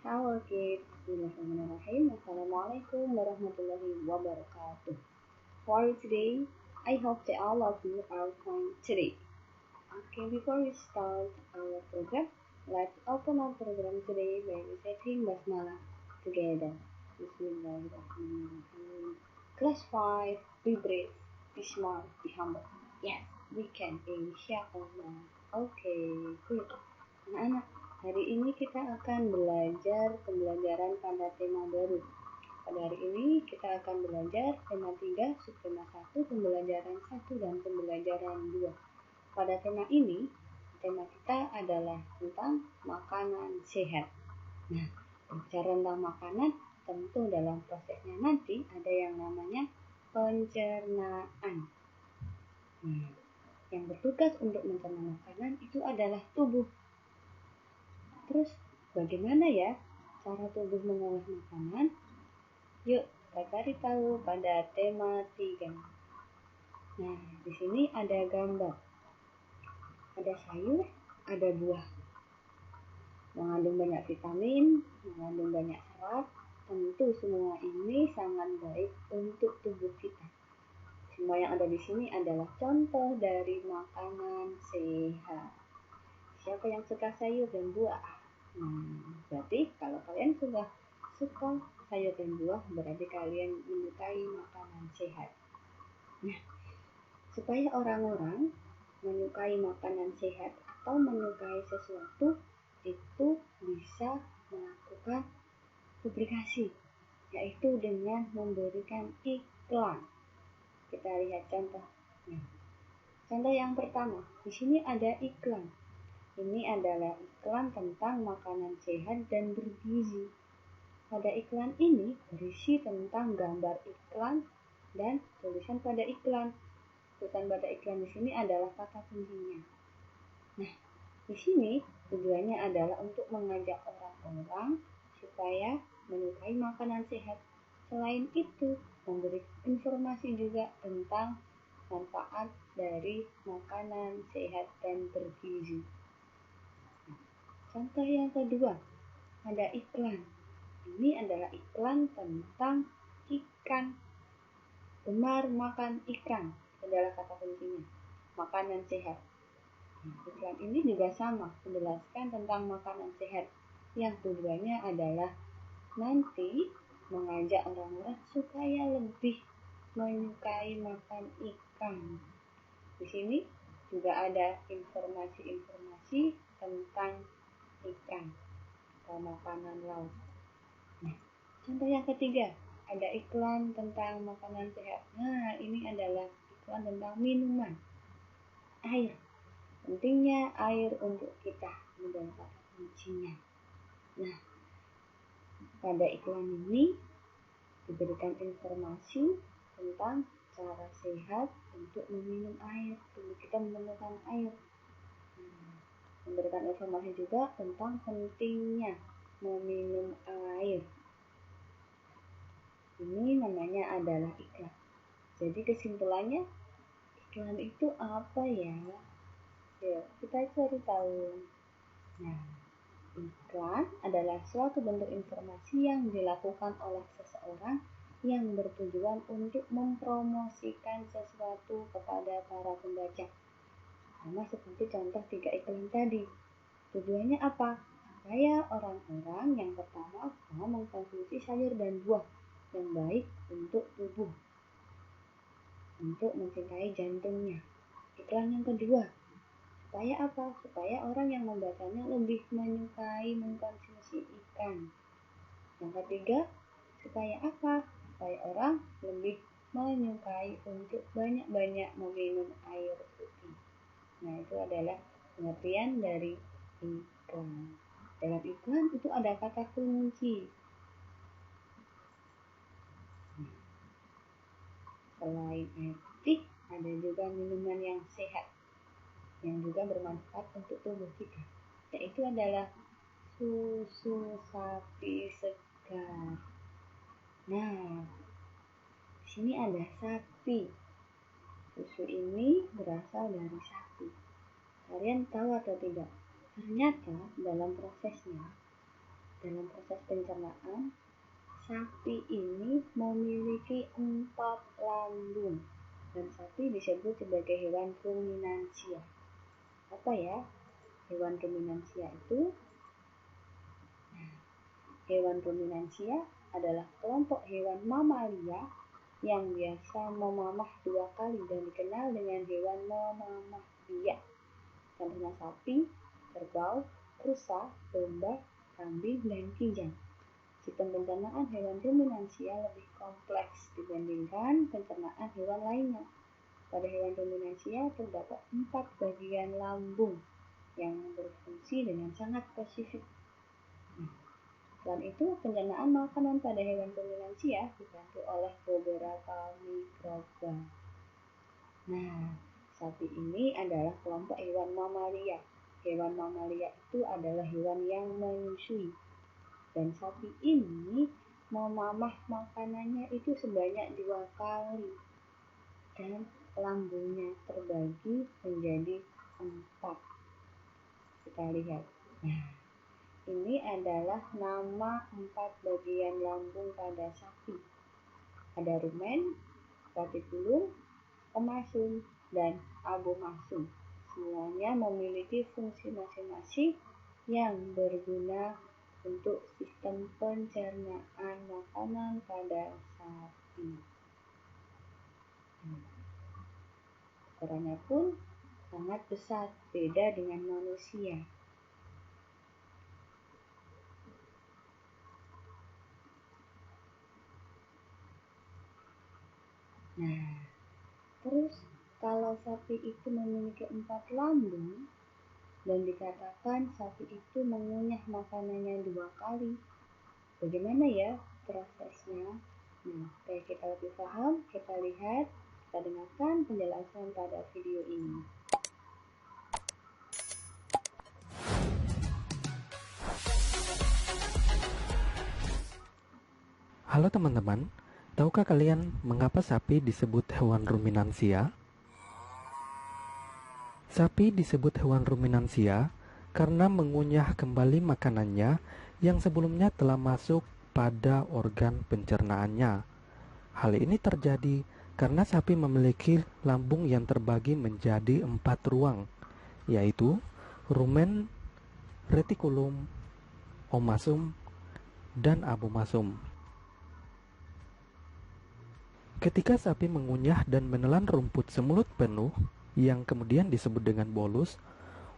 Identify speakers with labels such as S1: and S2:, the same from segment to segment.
S1: Halo kids, Bismillahirrahmanirrahim. Assalamualaikum warahmatullahi wabarakatuh. For today, I hope that all of you are fine today. Okay, before we start our program, let's open our program today by reciting Basmalah together. Bismillahirrahmanirrahim. Class 5, be brave, be smart, be humble. Yes, we can, insyaAllah. Okay, good. Anak-anak, hari ini kita akan belajar pembelajaran pada tema baru. Pada hari ini kita akan belajar tema 3, subtema 1, pembelajaran 1, dan pembelajaran 2. Pada tema ini, tema kita adalah tentang makanan sehat. Nah, berbicara tentang makanan, tentu dalam prosesnya nanti ada yang namanya pencernaan. Yang bertugas untuk mencerna makanan itu adalah tubuh. Terus bagaimana ya cara tubuh mengolah makanan? Yuk kita cari tahu pada tema 3. Nah, di sini ada gambar. Ada sayur, ada buah. Mengandung banyak vitamin, mengandung banyak serat. Tentu semua ini sangat baik untuk tubuh kita. Semua yang ada di sini adalah contoh dari makanan sehat. Siapa yang suka sayur dan buah? Berarti kalau kalian suka sayur dan buah, berarti kalian menyukai makanan sehat. Nah, supaya orang-orang menyukai makanan sehat atau menyukai sesuatu, itu bisa melakukan publikasi, yaitu dengan memberikan iklan. Kita lihat contoh. Contoh yang pertama, di sini ada iklan. Ini adalah iklan tentang makanan sehat dan bergizi. Pada iklan ini berisi tentang gambar iklan dan tulisan pada iklan. Tulisan pada iklan di sini adalah kata kuncinya. Nah, di sini tujuannya adalah untuk mengajak orang-orang supaya menyukai makanan sehat. Selain itu, memberi informasi juga tentang manfaat dari makanan sehat dan bergizi. Contoh yang kedua, ada iklan. Ini adalah iklan tentang ikan. Gemar makan ikan adalah kata kuncinya. Makanan sehat. Iklan ini juga sama, menjelaskan tentang makanan sehat. Yang tujuannya adalah nanti mengajak orang-orang supaya lebih menyukai makan ikan. Di sini juga ada informasi-informasi tentang ikan atau makanan laut. Nah, contoh yang ketiga, ada iklan tentang makanan sehat. Nah, ini adalah iklan tentang minuman. Air. Pentingnya air untuk kita menjadi kata kuncinya. Nah, pada iklan ini diberikan informasi tentang cara sehat untuk meminum air. Tubuh kita memerlukan air. Memberikan informasi juga tentang pentingnya meminum air. Ini namanya adalah iklan. Jadi kesimpulannya, iklan itu apa ya? Yuk, kita cari tahu. Nah, iklan adalah suatu bentuk informasi yang dilakukan oleh seseorang yang bertujuan untuk mempromosikan sesuatu kepada para pembaca. Sama seperti contoh 3 iklan tadi. Tujuannya apa? Supaya orang-orang yang pertama mau mengkonsumsi sayur dan buah yang baik untuk tubuh, untuk mencintai jantungnya. Iklan yang kedua, supaya apa? Supaya orang yang membacanya lebih menyukai mengkonsumsi ikan. Yang ketiga, supaya apa? Supaya orang lebih menyukai untuk banyak-banyak meminum air putih. Nah, itu adalah pengertian dari iklan. Dalam iklan itu ada kata kunci. Selain air putih, ada juga minuman yang sehat, yang juga bermanfaat untuk tubuh kita, yaitu adalah susu sapi segar. Nah, di sini ada sapi. Susu ini berasal dari sapi. Kalian tahu atau tidak? Ternyata dalam prosesnya, dalam proses pencernaan, sapi ini memiliki 4 lambung dan sapi disebut sebagai hewan ruminansia. Apa ya hewan ruminansia itu? Hewan ruminansia adalah kelompok hewan mamalia yang biasa memamah 2 kali dan dikenal dengan hewan memamah biak. Contohnya sapi, kerbau, rusa, domba, kambing, dan kijang. Sistem pencernaan hewan ruminansia lebih kompleks dibandingkan pencernaan hewan lainnya. Pada hewan ruminansia terdapat 4 bagian lambung yang berfungsi dengan sangat spesifik. Selain itu, pencernaan makanan pada hewan ruminansia dibantu oleh beberapa mikroba. Nah, sapi ini adalah kelompok hewan mamalia. Hewan mamalia itu adalah hewan yang menyusui. Dan sapi ini memamah makanannya itu sebanyak 2 kali. Dan lambungnya terbagi menjadi 4. Kita lihat. Nah, ini adalah nama 4 bagian lambung pada sapi. Ada rumen, retikulum, omasum, dan abomasum. Semuanya memiliki fungsi masing-masing yang berguna untuk sistem pencernaan makanan pada sapi. Ukurannya pun sangat besar, beda dengan manusia. Nah, terus kalau sapi itu memiliki 4 lambung dan dikatakan sapi itu mengunyah makanannya 2 kali, bagaimana ya prosesnya? Nah, supaya kita lebih paham, kita lihat, kita dengarkan penjelasan pada video ini.
S2: Halo teman-teman, tahukah kalian mengapa sapi disebut hewan ruminansia? Sapi disebut hewan ruminansia karena mengunyah kembali makanannya yang sebelumnya telah masuk pada organ pencernaannya. Hal ini terjadi karena sapi memiliki lambung yang terbagi menjadi 4 ruang, yaitu rumen, retikulum, omasum, dan abomasum. Ketika sapi mengunyah dan menelan rumput semulut penuh, yang kemudian disebut dengan bolus,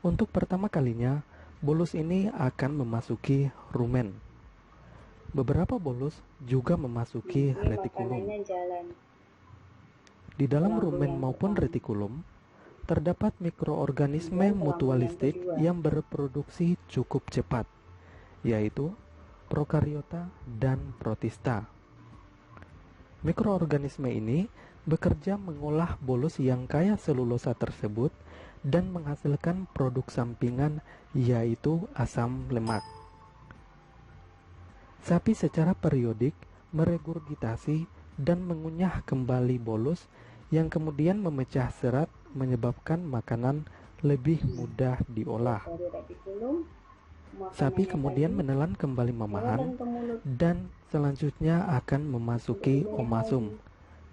S2: untuk pertama kalinya, bolus ini akan memasuki rumen. Beberapa bolus juga memasuki retikulum. Di dalam rumen maupun retikulum, terdapat mikroorganisme mutualistik yang berproduksi cukup cepat, yaitu prokariota dan protista. Mikroorganisme ini bekerja mengolah bolus yang kaya selulosa tersebut dan menghasilkan produk sampingan, yaitu asam lemak. Sapi secara periodik meregurgitasi dan mengunyah kembali bolus yang kemudian memecah serat, menyebabkan makanan lebih mudah diolah. Sapi kemudian menelan kembali mamahan dan selanjutnya akan memasuki omasum,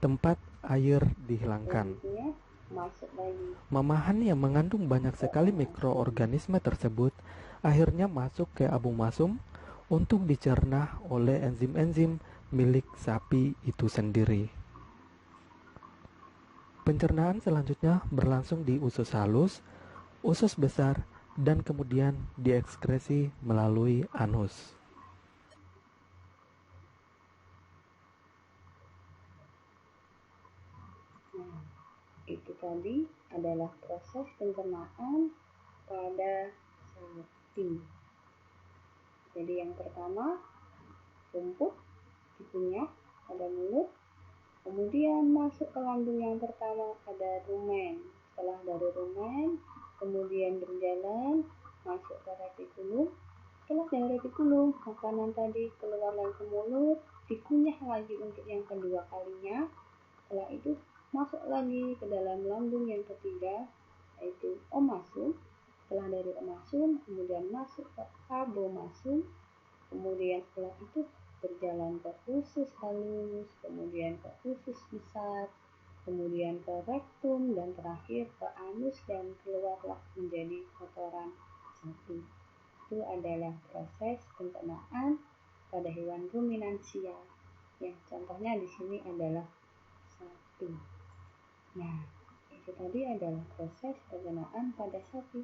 S2: tempat air dihilangkan. Mamahan yang mengandung banyak sekali mikroorganisme tersebut akhirnya masuk ke abomasum untuk dicerna oleh enzim-enzim milik sapi itu sendiri. Pencernaan selanjutnya berlangsung di usus halus, usus besar, dan kemudian diekskresi melalui anus.
S1: Nah, itu tadi adalah proses pencernaan pada sapi. Jadi yang pertama, rumput dikunyah pada mulut, kemudian masuk ke lambung yang pertama pada rumen. Setelah dari rumen, kemudian berjalan masuk ke retikulum. Setelah dari retikulum, makanan tadi keluar lagi ke mulut, dikunyah lagi untuk yang kedua kalinya. Setelah itu masuk lagi ke dalam lambung yang ketiga, yaitu omasum. Setelah dari omasum, kemudian masuk ke abomasum. kemudian setelah itu berjalan ke usus halus, kemudian ke usus besar, kemudian ke rektum, dan terakhir ke anus dan keluarlah menjadi kotoran sapi. Itu adalah proses pencernaan pada hewan ruminansia. Yang contohnya di sini adalah sapi. Nah, itu tadi adalah proses pencernaan pada sapi.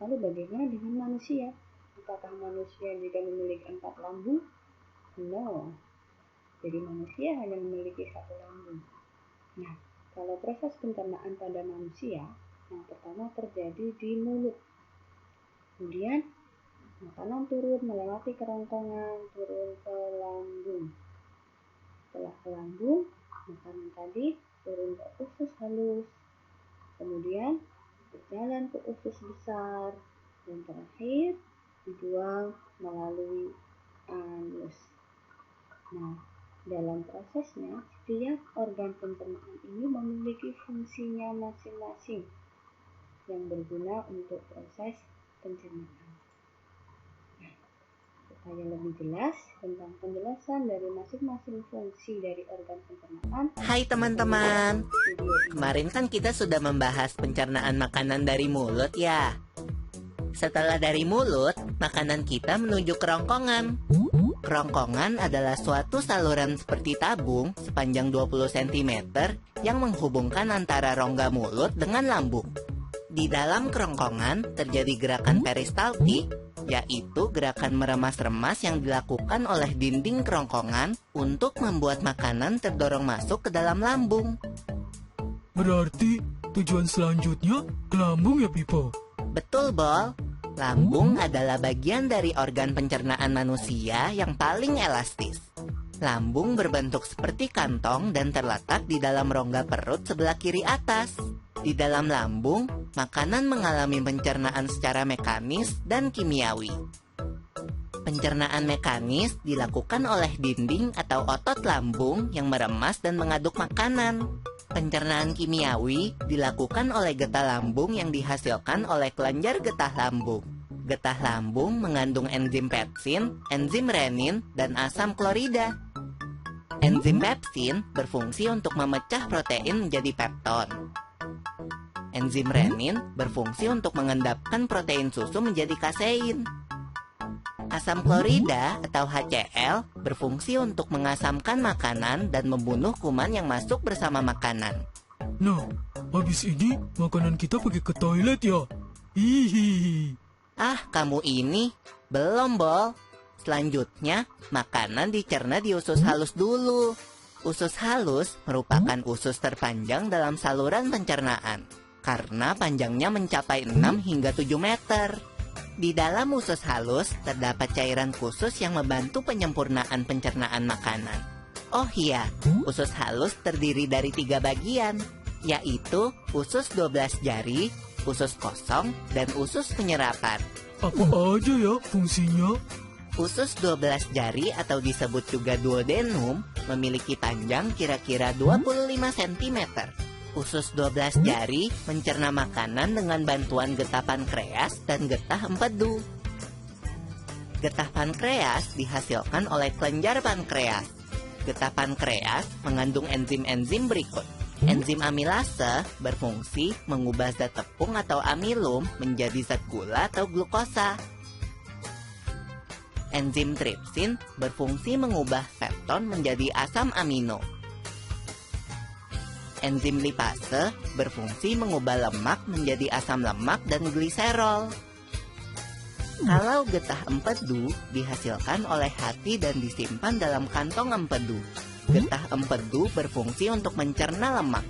S1: Lalu bagaimana dengan manusia? Apakah manusia juga memiliki 4 lambung? No. Jadi manusia hanya memiliki 1 lambung. Nah, kalau proses pencernaan pada manusia, yang pertama terjadi di mulut. Kemudian makanan turun melewati kerongkongan, turun ke lambung. Setelah ke lambung, makanan tadi turun ke usus halus, kemudian berjalan ke usus besar, dan terakhir dibuang melalui anus. Nah, dalam prosesnya, setiap organ pencernaan ini memiliki fungsinya masing-masing yang berguna untuk proses pencernaan. Nah, supaya lebih jelas tentang penjelasan dari masing-masing fungsi dari organ pencernaan.
S3: Hai teman-teman, kemarin kan kita sudah membahas pencernaan makanan dari mulut ya. Setelah dari mulut, makanan kita menuju kerongkongan. Kerongkongan adalah suatu saluran seperti tabung sepanjang 20 cm yang menghubungkan antara rongga mulut dengan lambung. Di dalam kerongkongan terjadi gerakan peristaltik, yaitu gerakan meremas-remas yang dilakukan oleh dinding kerongkongan untuk membuat makanan terdorong masuk ke dalam lambung.
S4: Berarti tujuan selanjutnya ke lambung ya, Pipo?
S3: Betul, Bol. Lambung adalah bagian dari organ pencernaan manusia yang paling elastis. Lambung berbentuk seperti kantong dan terletak di dalam rongga perut sebelah kiri atas. Di dalam lambung, makanan mengalami pencernaan secara mekanis dan kimiawi. Pencernaan mekanis dilakukan oleh dinding atau otot lambung yang meremas dan mengaduk makanan. Pencernaan kimiawi dilakukan oleh getah lambung yang dihasilkan oleh kelenjar getah lambung. Getah lambung mengandung enzim pepsin, enzim renin, dan asam klorida. Enzim pepsin berfungsi untuk memecah protein menjadi pepton. Enzim renin berfungsi untuk mengendapkan protein susu menjadi kasein. Asam klorida atau HCl berfungsi untuk mengasamkan makanan dan membunuh kuman yang masuk bersama makanan.
S4: Nah, habis ini makanan kita pergi ke toilet ya? Hihihi.
S3: Ah, kamu ini belum, Bol. Selanjutnya, makanan dicerna di usus halus dulu. Usus halus merupakan usus terpanjang dalam saluran pencernaan karena panjangnya mencapai 6 hingga 7 meter. Di dalam usus halus terdapat cairan khusus yang membantu penyempurnaan pencernaan makanan. Oh iya, usus halus terdiri dari 3 bagian, yaitu usus 12 jari, usus kosong, dan usus penyerapan.
S4: Apa aja ya fungsinya?
S3: Usus 12 jari atau disebut juga duodenum memiliki panjang kira-kira 25 cm. Usus 12 jari mencerna makanan dengan bantuan getah pankreas dan getah empedu. Getah pankreas dihasilkan oleh kelenjar pankreas. Getah pankreas mengandung enzim-enzim berikut. Enzim amilase berfungsi mengubah zat tepung atau amilum menjadi zat gula atau glukosa. Enzim tripsin berfungsi mengubah pepton menjadi asam amino. Enzim lipase berfungsi mengubah lemak menjadi asam lemak dan gliserol. Kalau getah empedu dihasilkan oleh hati dan disimpan dalam kantong empedu. Getah empedu berfungsi untuk mencerna lemak.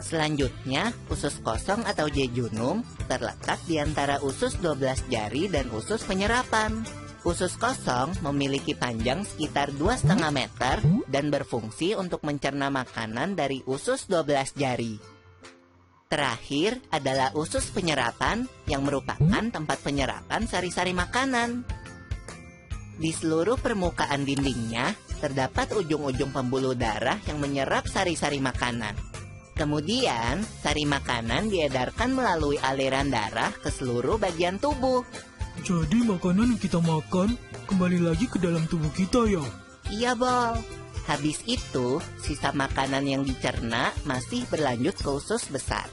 S3: Selanjutnya, usus kosong atau jejunum terletak di antara usus 12 jari dan usus penyerapan. Usus kosong memiliki panjang sekitar 2,5 meter dan berfungsi untuk mencerna makanan dari usus 12 jari. Terakhir adalah usus penyerapan yang merupakan tempat penyerapan sari-sari makanan. Di seluruh permukaan dindingnya terdapat ujung-ujung pembuluh darah yang menyerap sari-sari makanan. Kemudian, sari makanan diedarkan melalui aliran darah ke seluruh bagian tubuh.
S4: Jadi makanan yang kita makan kembali lagi ke dalam tubuh kita ya?
S3: Iya, Bol. Habis itu, sisa makanan yang dicerna masih berlanjut ke usus besar.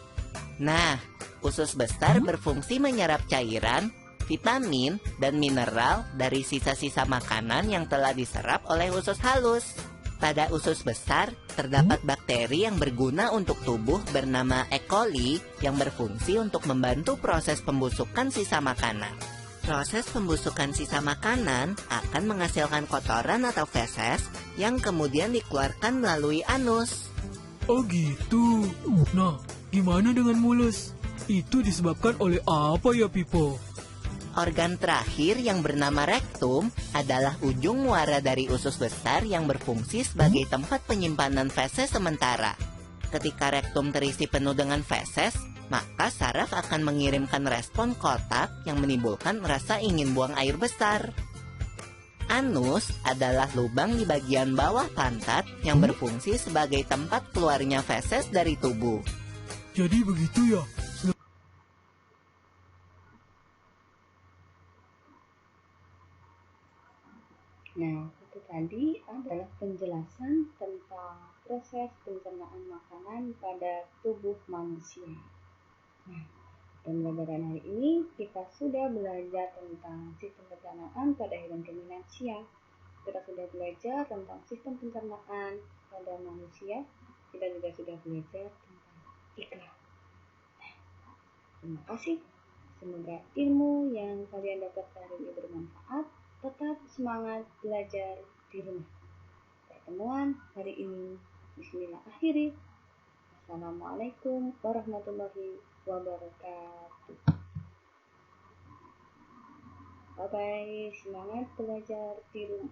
S3: Nah, usus besar berfungsi menyerap cairan, vitamin, dan mineral dari sisa-sisa makanan yang telah diserap oleh usus halus. Pada usus besar, terdapat bakteri yang berguna untuk tubuh bernama E. coli yang berfungsi untuk membantu proses pembusukan sisa makanan. Proses pembusukan sisa makanan akan menghasilkan kotoran atau feses yang kemudian dikeluarkan melalui anus.
S4: Oh gitu. Nah, gimana dengan mules? Itu disebabkan oleh apa ya, Pipo?
S3: Organ terakhir yang bernama rektum adalah ujung muara dari usus besar yang berfungsi sebagai tempat penyimpanan feses sementara. Ketika rektum terisi penuh dengan feses, maka saraf akan mengirimkan respon kotak yang menimbulkan rasa ingin buang air besar. Anus adalah lubang di bagian bawah pantat yang berfungsi sebagai tempat keluarnya feses dari tubuh.
S4: Jadi begitu ya?
S1: Nah, itu tadi adalah penjelasan tentang proses pencernaan makanan pada tubuh manusia. Nah, dalam pembelajaran hari ini kita sudah belajar tentang sistem pencernaan pada hewan ruminansia. Kita sudah belajar tentang sistem pencernaan pada manusia. Kita juga sudah belajar tentang iklan. Terima kasih. Semoga ilmu yang kalian dapat hari ini bermanfaat. Tetap semangat belajar di rumah. Pertemuan hari ini bismillah akhiri. Assalamualaikum warahmatullahi wabarakatuh. Bye bye, semangat belajar di rumah.